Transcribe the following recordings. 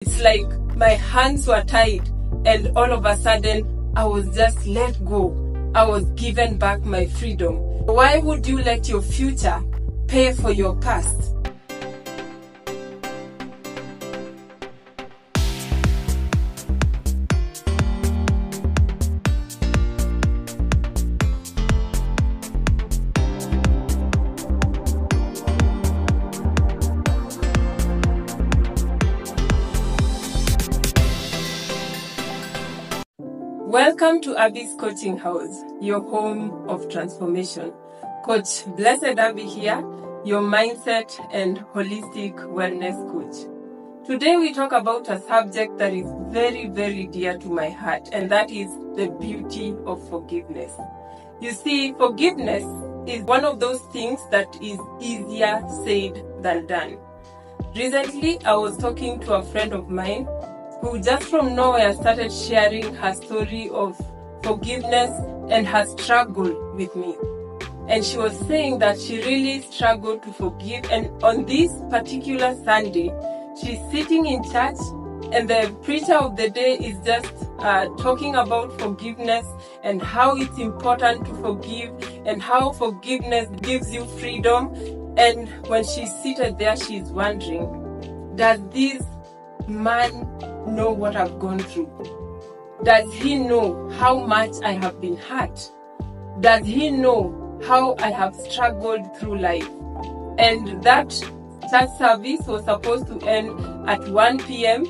It's like my hands were tied and all of a sudden I was just let go. I was given back my freedom. Why would you let your future pay for your past? Welcome to Abby's Coaching House, your home of transformation. Coach Blessed Abby here, your mindset and holistic wellness coach. Today we talk about a subject that is very, very dear to my heart, and that is the beauty of forgiveness. You see, forgiveness is one of those things that is easier said than done. Recently, I was talking to a friend of mine who just from nowhere started sharing her story of forgiveness and her struggle with me. And she was saying that she really struggled to forgive, and on this particular Sunday, she's sitting in church and the preacher of the day is just talking about forgiveness and how it's important to forgive and how forgiveness gives you freedom. And when she's seated there, she's wondering, does this man know what I've gone through? Does he know how much I have been hurt? Does he know how I have struggled through life? And that church service was supposed to end at 1 p.m.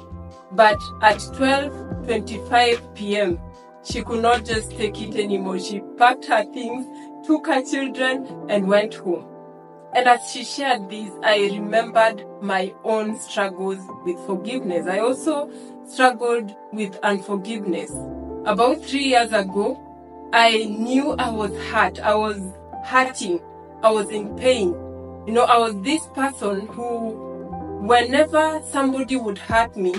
but at 12:25 p.m. she could not just take it anymore. She packed her things, took her children and went home. And as she shared this, I remembered my own struggles with forgiveness. I also struggled with unforgiveness. About 3 years ago, I knew I was hurt. I was hurting. I was in pain. You know, I was this person who, whenever somebody would hurt me,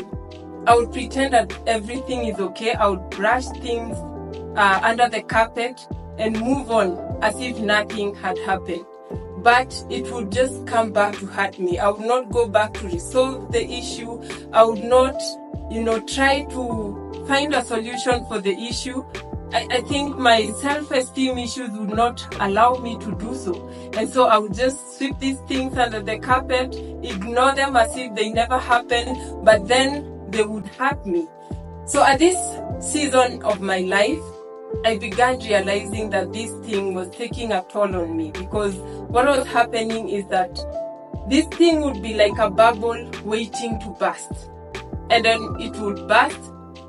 I would pretend that everything is okay. I would brush things under the carpet and move on as if nothing had happened. But it would just come back to hurt me. I would not go back to resolve the issue. I would not, try to find a solution for the issue. I think my self-esteem issues would not allow me to do so. And so I would just sweep these things under the carpet, ignore them as if they never happened, but then they would hurt me. So at this season of my life, I began realizing that this thing was taking a toll on me, because what was happening is that this thing would be like a bubble waiting to burst. And then it would burst.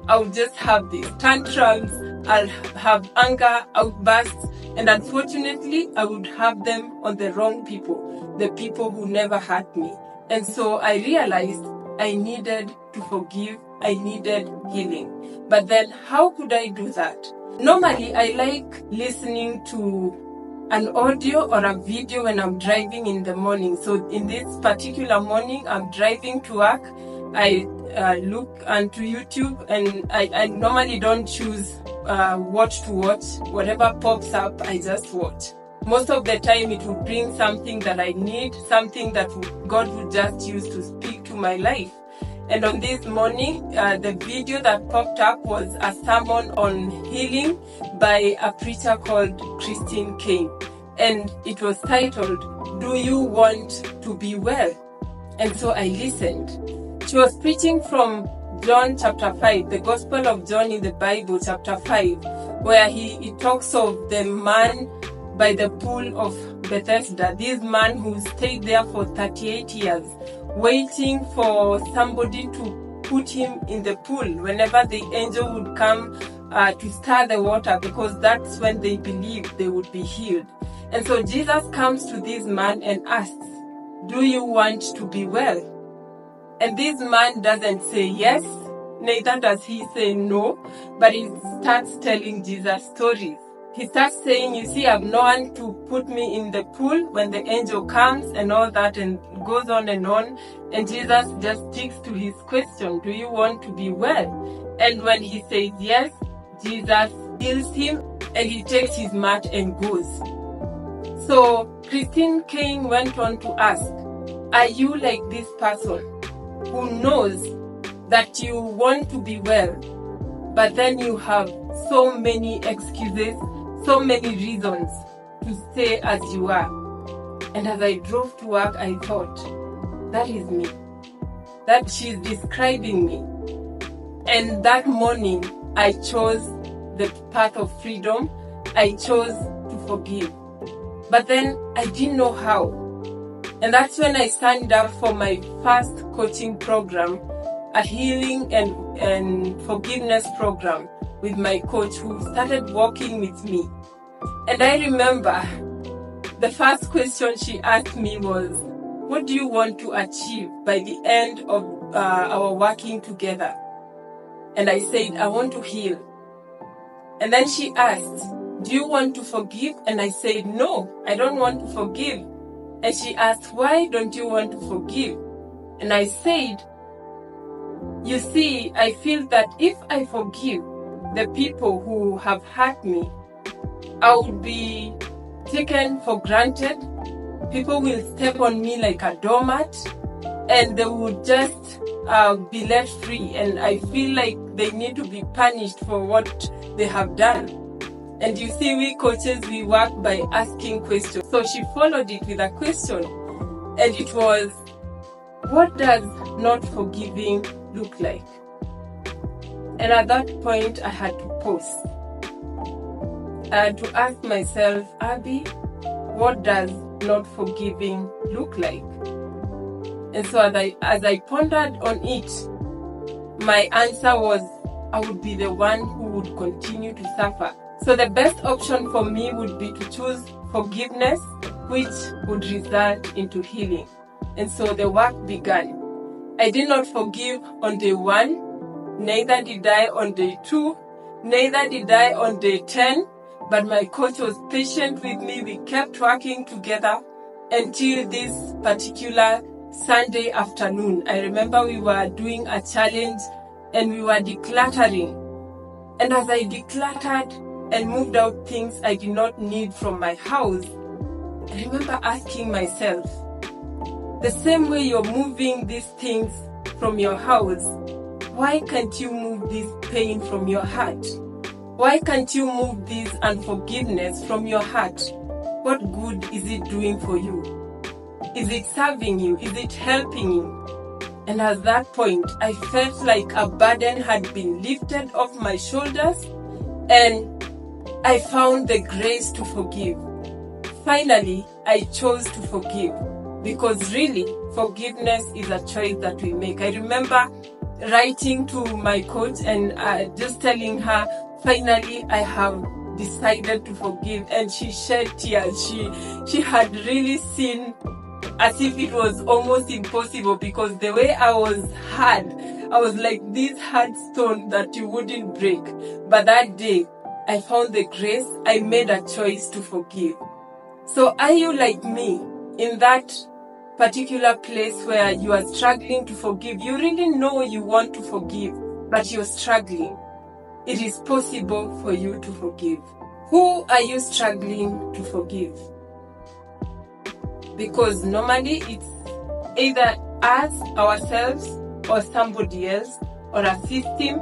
I would just have these tantrums. I'll have anger outbursts. And unfortunately, I would have them on the wrong people, the people who never hurt me. And so I realized I needed to forgive. I needed healing. But then how could I do that? Normally, I like listening to an audio or a video when I'm driving in the morning. So in this particular morning, I'm driving to work. I look onto YouTube, and I normally don't choose what to watch. Whatever pops up, I just watch. Most of the time, it will bring something that I need, something that God would just use to speak to my life. And on this morning, the video that popped up was a sermon on healing by a preacher called Christine Kane. And it was titled, "Do You Want to Be Well?" And so I listened. She was preaching from John chapter 5, the Gospel of John in the Bible, chapter 5, where he talks of the man by the pool of Bethesda, this man who stayed there for 38 years, waiting for somebody to put him in the pool whenever the angel would come to stir the water, because that's when they believed they would be healed. And so Jesus comes to this man and asks, "Do you want to be well?" And this man doesn't say yes, neither does he say no, but he starts telling Jesus stories. He starts saying, "You see, I've no one to put me in the pool when the angel comes," and all that, and goes on. And Jesus just sticks to his question, "Do you want to be well?" And when he says yes, Jesus heals him and he takes his mat and goes. So Christine Kane went on to ask, are you like this person who knows that you want to be well, but then you have so many excuses, so many reasons to stay as you are. And as I drove to work, I thought, that is me. That she's describing me. And that morning, I chose the path of freedom. I chose to forgive. But then I didn't know how. And that's when I signed up for my first coaching program, a healing and forgiveness program with my coach who started working with me. And I remember the first question she asked me was, what do you want to achieve by the end of our working together? And I said, I want to heal. And then she asked, do you want to forgive? And I said, no, I don't want to forgive. And she asked, why don't you want to forgive? And I said, you see, I feel that if I forgive the people who have hurt me, I would be taken for granted. People will step on me like a doormat, and they would just be let free. And I feel like they need to be punished for what they have done. And you see, we coaches, we work by asking questions. So she followed it with a question, and it was, what does not forgiving look like? And at that point, I had to pause. I had to ask myself, Abby, what does not forgiving look like? And so as I pondered on it, my answer was, I would be the one who would continue to suffer. So the best option for me would be to choose forgiveness, which would result into healing. And so the work began. I did not forgive on day 1, neither did I on day 2, neither did I on day 10, but my coach was patient with me. We kept working together until this particular Sunday afternoon. I remember we were doing a challenge and we were decluttering. And as I decluttered and moved out things I did not need from my house, I remember asking myself, the same way you're moving these things from your house, why can't you move this pain from your heart? Why can't you move this unforgiveness from your heart? What good is it doing for you? Is it serving you? Is it helping you? And at that point, I felt like a burden had been lifted off my shoulders, and I found the grace to forgive. Finally, I chose to forgive, because really, forgiveness is a choice that we make. I remember writing to my coach and just telling her, finally, I have decided to forgive. And she shed tears. She had really seen as if it was almost impossible, because the way I was hard, I was like this hard stone that you wouldn't break. But that day, I found the grace. I made a choice to forgive. So are you like me in that particular place where you are struggling to forgive? You really know you want to forgive, but you're struggling. It is possible for you to forgive. Who are you struggling to forgive? Because normally it's either us, ourselves, or somebody else, or a system,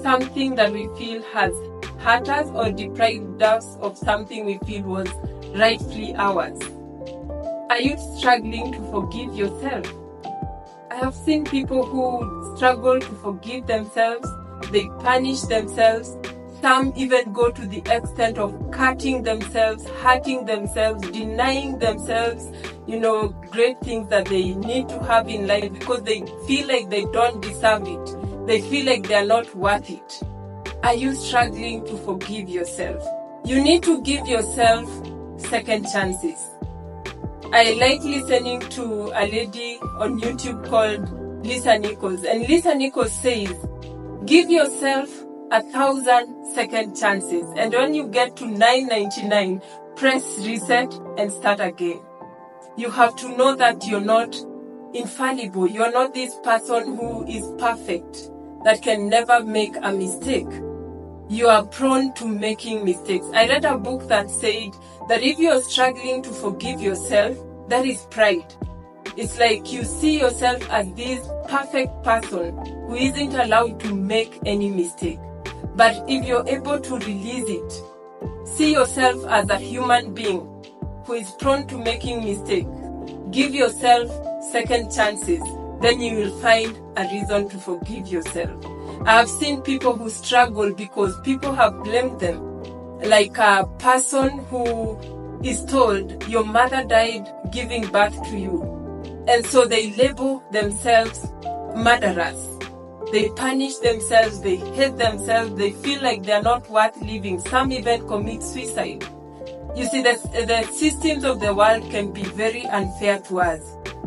something that we feel has hurt us or deprived us of something we feel was rightfully ours. Are you struggling to forgive yourself? I have seen people who struggle to forgive themselves. They punish themselves. Some even go to the extent of cutting themselves, hurting themselves, denying themselves, great things that they need to have in life because they feel like they don't deserve it. They feel like they are not worth it. Are you struggling to forgive yourself? You need to give yourself second chances. I like listening to a lady on YouTube called Lisa Nichols. And Lisa Nichols says, give yourself 1,000 second chances. And when you get to 999, press reset and start again. You have to know that you're not infallible. You're not this person who is perfect, that can never make a mistake. You are prone to making mistakes. I read a book that said that if you are struggling to forgive yourself, that is pride. It's like you see yourself as this perfect person who isn't allowed to make any mistake. But if you're able to release it, see yourself as a human being who is prone to making mistakes, give yourself second chances, then you will find a reason to forgive yourself. I have seen people who struggle because people have blamed them. Like a person who is told, your mother died giving birth to you. And so they label themselves murderers. They punish themselves, they hate themselves, they feel like they are not worth living. Some even commit suicide. You see, the systems of the world can be very unfair to us.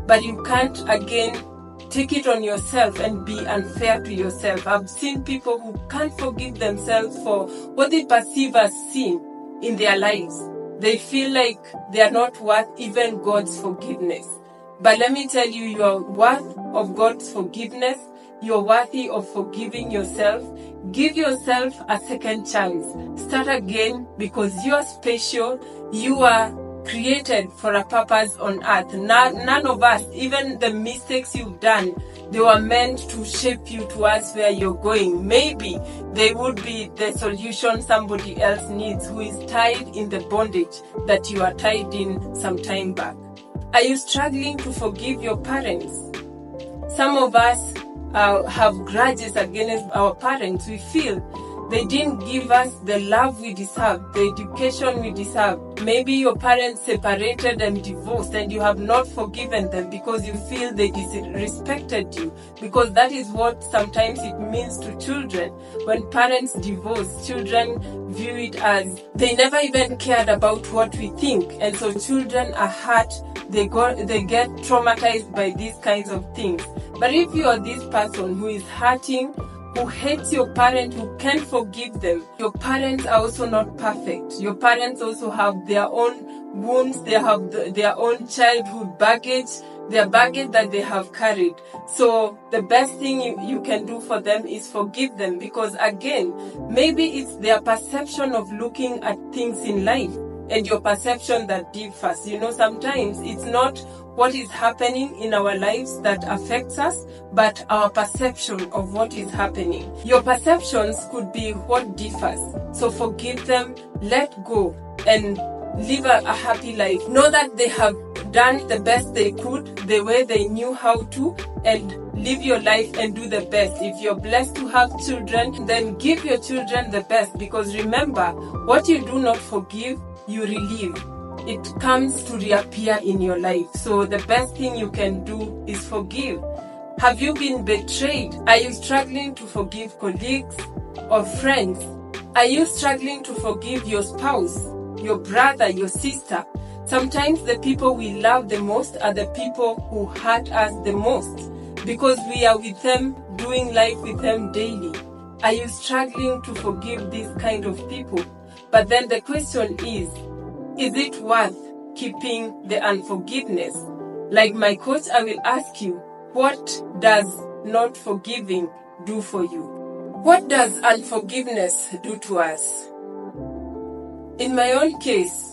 But you can't, again, take it on yourself and be unfair to yourself. I've seen people who can't forgive themselves for what they perceive as sin in their lives. They feel like they are not worth even God's forgiveness. But let me tell you, you are worth of God's forgiveness. You're worthy of forgiving yourself. Give yourself a second chance. Start again, because you are special. You are created for a purpose on earth. None of us, even the mistakes you've done, they were meant to shape you towards where you're going. Maybe they would be the solution somebody else needs who is tied in the bondage that you are tied in some time back. Are you struggling to forgive your parents? Some of us have grudges against our parents. We feel they didn't give us the love we deserve, the education we deserve. Maybe your parents separated and divorced and you have not forgiven them because you feel they disrespected you. Because that is what sometimes it means to children. When parents divorce, children view it as they never even cared about what we think. And so children are hurt. They get traumatized by these kinds of things. But if you are this person who is hurting, who hates your parent, who can't forgive them, your parents are also not perfect. Your parents also have their own wounds, they have their own childhood baggage, their baggage that they have carried. So the best thing you can do for them is forgive them, because again, maybe it's their perception of looking at things in life and your perception that differs. You know, sometimes it's not what is happening in our lives that affects us, but our perception of what is happening. Your perceptions could be what differs. So forgive them, let go, and live a happy life. Know that they have done the best they could, the way they knew how to, and live your life and do the best. If you're blessed to have children, then give your children the best, because remember, what you do not forgive, you relive. It comes to reappear in your life. So the best thing you can do is forgive. Have you been betrayed? Are you struggling to forgive colleagues or friends? Are you struggling to forgive your spouse, your brother, your sister? Sometimes the people we love the most are the people who hurt us the most, because we are with them, doing life with them daily. Are you struggling to forgive these kind of people? But then the question is it worth keeping the unforgiveness? Like my coach, I will ask you, what does not forgiving do for you? What does unforgiveness do to us? In my own case,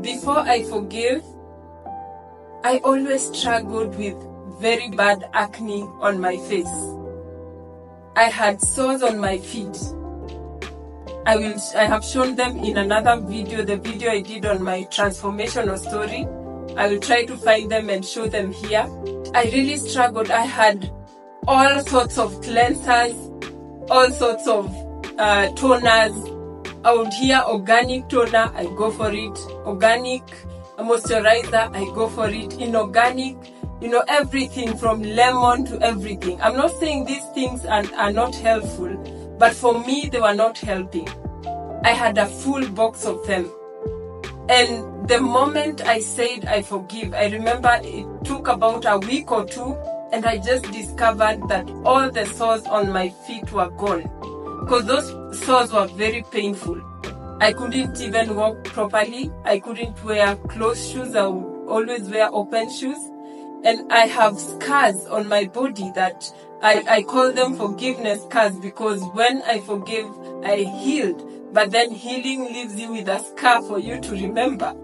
before I forgive, I always struggled with very bad acne on my face. I had sores on my feet. I have shown them in another video, the video I did on my transformational story. I will try to find them and show them here. I really struggled. I had all sorts of cleansers, all sorts of toners. I would hear organic toner, I go for it. Organic moisturizer, I go for it. Inorganic, you know, everything from lemon to everything. I'm not saying these things are not helpful, but for me, they were not helping. I had a full box of them. And the moment I said I forgive, I remember it took about a week or two, and I just discovered that all the sores on my feet were gone. Because those sores were very painful. I couldn't even walk properly. I couldn't wear closed shoes. I would always wear open shoes. And I have scars on my body that I call them forgiveness scars, because when I forgive, I healed. But then healing leaves you with a scar for you to remember.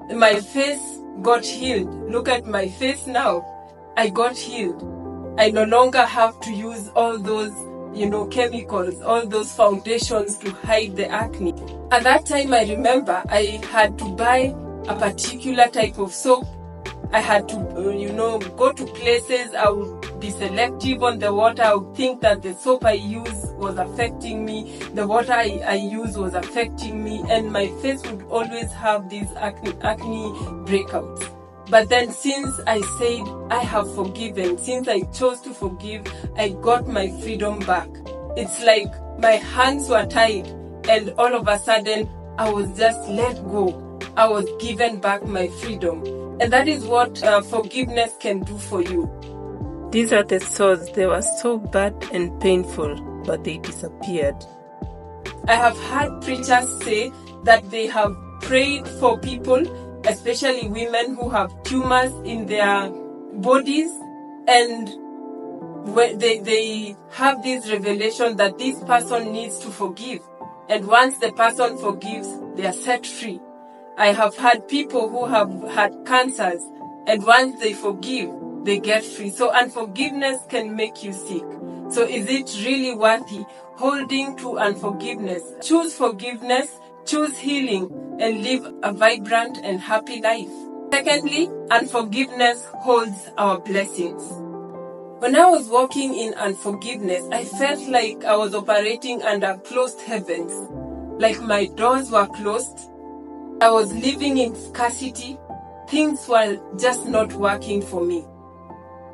My face got healed. Look at my face now. I got healed. I no longer have to use all those, chemicals, all those foundations to hide the acne. At that time, I remember I had to buy a particular type of soap. I had to, go to places. I would be selective on the water. I would think that the soap I use was affecting me. The water I use was affecting me. And my face would always have these acne breakouts. But then since I said I have forgiven, since I chose to forgive, I got my freedom back. It's like my hands were tied and all of a sudden I was just let go. I was given back my freedom. And that is what forgiveness can do for you. These are the sores. They were so bad and painful, but they disappeared. I have heard preachers say that they have prayed for people, especially women who have tumors in their bodies, and when they have this revelation that this person needs to forgive. And once the person forgives, they are set free. I have had people who have had cancers, and once they forgive, they get free. So unforgiveness can make you sick. So is it really worthy holding to unforgiveness? Choose forgiveness, choose healing, and live a vibrant and happy life. Secondly, unforgiveness holds our blessings. When I was walking in unforgiveness, I felt like I was operating under closed heavens. Like my doors were closed. I was living in scarcity. Things were just not working for me.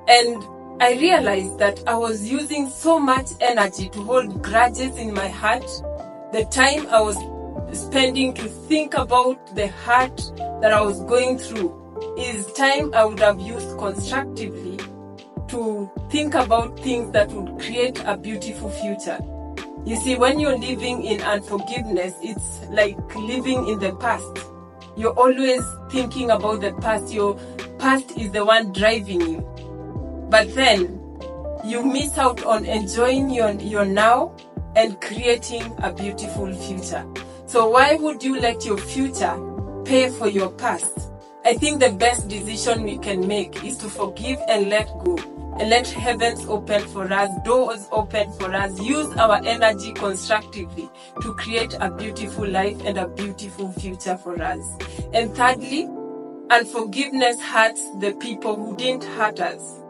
And I realized that I was using so much energy to hold grudges in my heart. The time I was spending to think about the hurt that I was going through is time I would have used constructively to think about things that would create a beautiful future. You see, when you're living in unforgiveness, it's like living in the past. You're always thinking about the past. Your past is the one driving you. But then you miss out on enjoying your now and creating a beautiful future. So why would you let your future pay for your past? I think the best decision we can make is to forgive and let go. And let heavens open for us, doors open for us. Use our energy constructively to create a beautiful life and a beautiful future for us. And thirdly, unforgiveness hurts the people who didn't hurt us.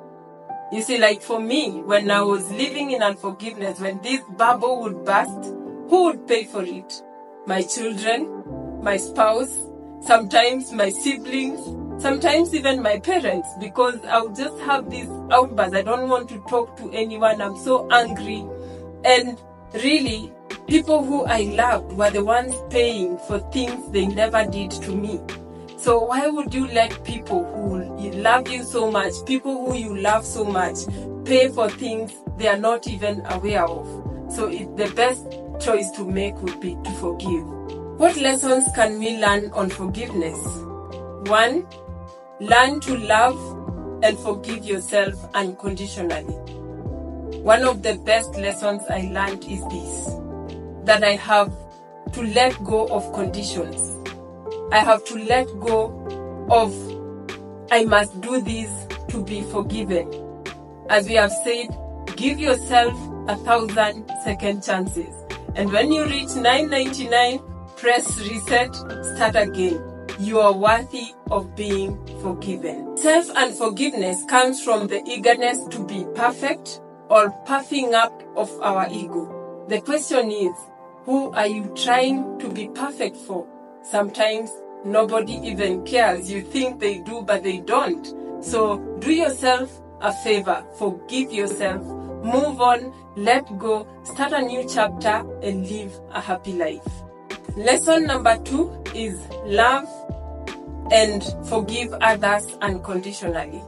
You see, like for me, when I was living in unforgiveness, when this bubble would burst, who would pay for it? My children, my spouse, sometimes my siblings, sometimes even my parents, because I would just have these outbursts. I don't want to talk to anyone. I'm so angry. And really, people who I loved were the ones paying for things they never did to me. So why would you let people who love you so much, people who you love so much, pay for things they are not even aware of? So the best choice to make would be to forgive. What lessons can we learn on forgiveness? 1, learn to love and forgive yourself unconditionally. One of the best lessons I learned is this, that I have to let go of conditions. I have to let go of, I must do this to be forgiven. As we have said, give yourself 1,000 second chances. And when you reach 999, press reset, start again. You are worthy of being forgiven. Self-unforgiveness comes from the eagerness to be perfect or puffing up of our ego. The question is, who are you trying to be perfect for? Sometimes nobody even cares. You think they do, but they don't. So do yourself a favor. Forgive yourself. Move on. Let go. Start a new chapter and live a happy life. Lesson number 2 is love and forgive others unconditionally.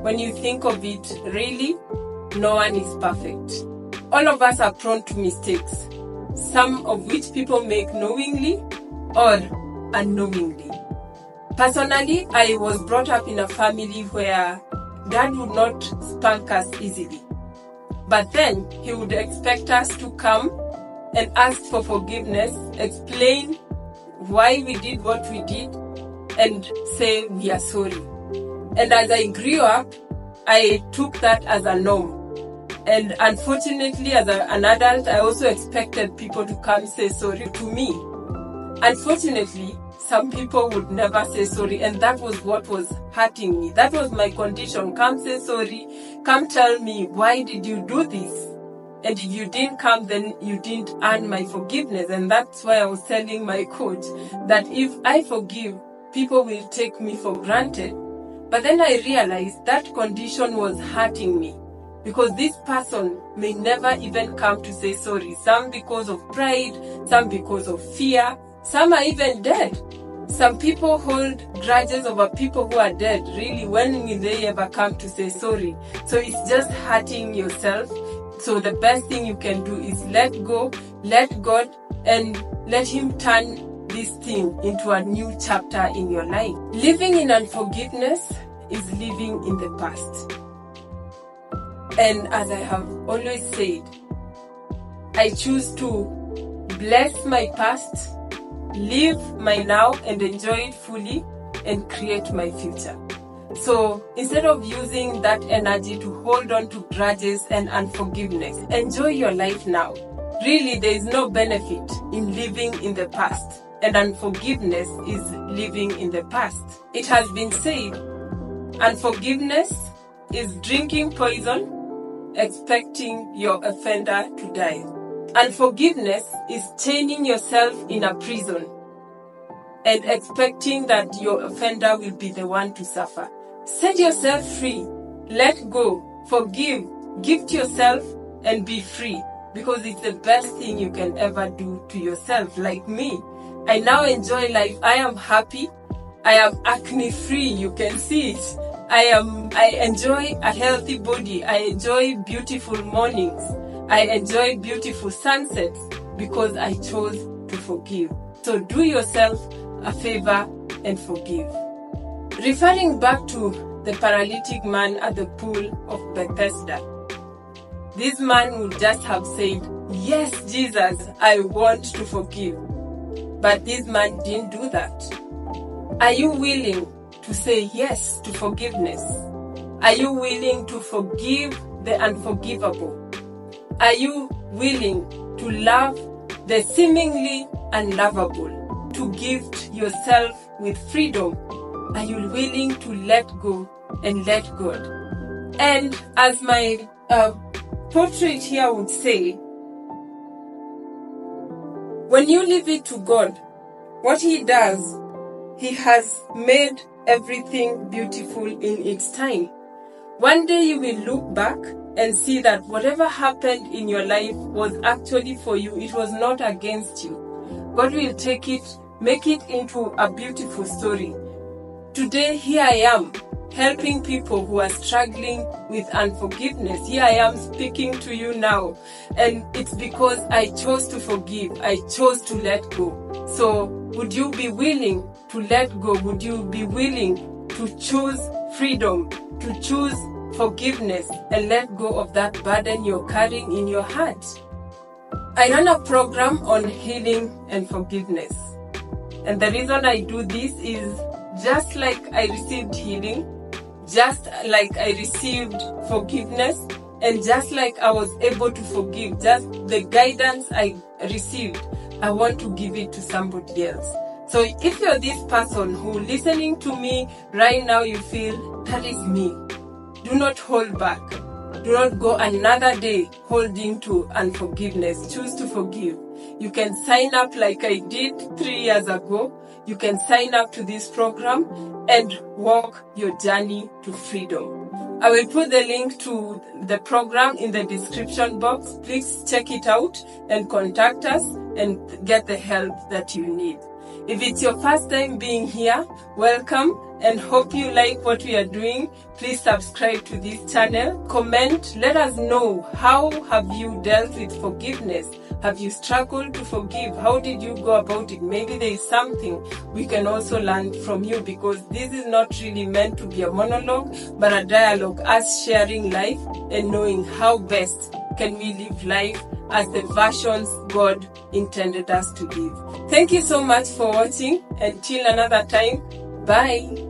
When you think of it, really, no one is perfect. All of us are prone to mistakes, some of which people make knowingly or unknowingly. Personally, I was brought up in a family where Dad would not spank us easily. But then he would expect us to come and ask for forgiveness, explain why we did what we did, and say we are sorry. And as I grew up, I took that as a norm. And unfortunately, as an adult, I also expected people to come say sorry to me. Unfortunately, some people would never say sorry, and that was what was hurting me. That was my condition. Come say sorry. Come tell me, why did you do this? And if you didn't come, then you didn't earn my forgiveness. And that's why I was telling my coach that if I forgive, people will take me for granted. But then I realized that condition was hurting me, because this person may never even come to say sorry. Some because of pride, some because of fear, some are even dead. Some people hold grudges over people who are dead. Really, when will they ever come to say sorry? So it's just hurting yourself. So the best thing you can do is let go, let God, and let Him turn this thing into a new chapter in your life. Living in unforgiveness is living in the past. And as I have always said, I choose to bless my past, live my now and enjoy it fully, and create my future. So instead of using that energy to hold on to grudges and unforgiveness, enjoy your life now. Really, there is no benefit in living in the past, and unforgiveness is living in the past. It has been said, unforgiveness is drinking poison, expecting your offender to die. Unforgiveness is chaining yourself in a prison and expecting that your offender will be the one to suffer. Set yourself free. Let go. Forgive. Gift yourself and be free, because it's the best thing you can ever do to yourself. Like me, I now enjoy life. I am happy. I am acne free. You can see it. I enjoy a healthy body. I enjoy beautiful mornings. I enjoy beautiful sunsets because I chose to forgive. So do yourself a favor and forgive. Referring back to the paralytic man at the pool of Bethesda, this man would just have said, "Yes, Jesus, I want to forgive." But this man didn't do that. Are you willing to say yes to forgiveness? Are you willing to forgive the unforgivable? Are you willing to love the seemingly unlovable? To gift yourself with freedom? Are you willing to let go and let God? And as my portrait here would say, when you leave it to God, what He does, He has made everything beautiful in its time. One day you will look back and see that whatever happened in your life was actually for you. It was not against you. God will take it, make it into a beautiful story. Today, here I am, helping people who are struggling with unforgiveness. Here I am speaking to you now. And it's because I chose to forgive. I chose to let go. So, would you be willing to let go? Would you be willing to choose freedom, to choose forgiveness, and let go of that burden you're carrying in your heart? I run a program on healing and forgiveness. And the reason I do this is just like I received healing, just like I received forgiveness, and just like I was able to forgive, just the guidance I received, I want to give it to somebody else. So if you're this person who listening to me right now, you feel, that is me, do not hold back. Do not go another day holding to unforgiveness. Choose to forgive. You can sign up like I did 3 years ago. You can sign up to this program and walk your journey to freedom. I will put the link to the program in the description box. Please check it out and contact us and get the help that you need. If it's your first time being here, welcome and hope you like what we are doing. Please subscribe to this channel. Comment, let us know, how have you dealt with forgiveness? Have you struggled to forgive? How did you go about it? Maybe there is something we can also learn from you, because this is not really meant to be a monologue, but a dialogue, us sharing life and knowing how best can we live life as the versions God intended us to live. Thank you so much for watching. Until another time, Bye.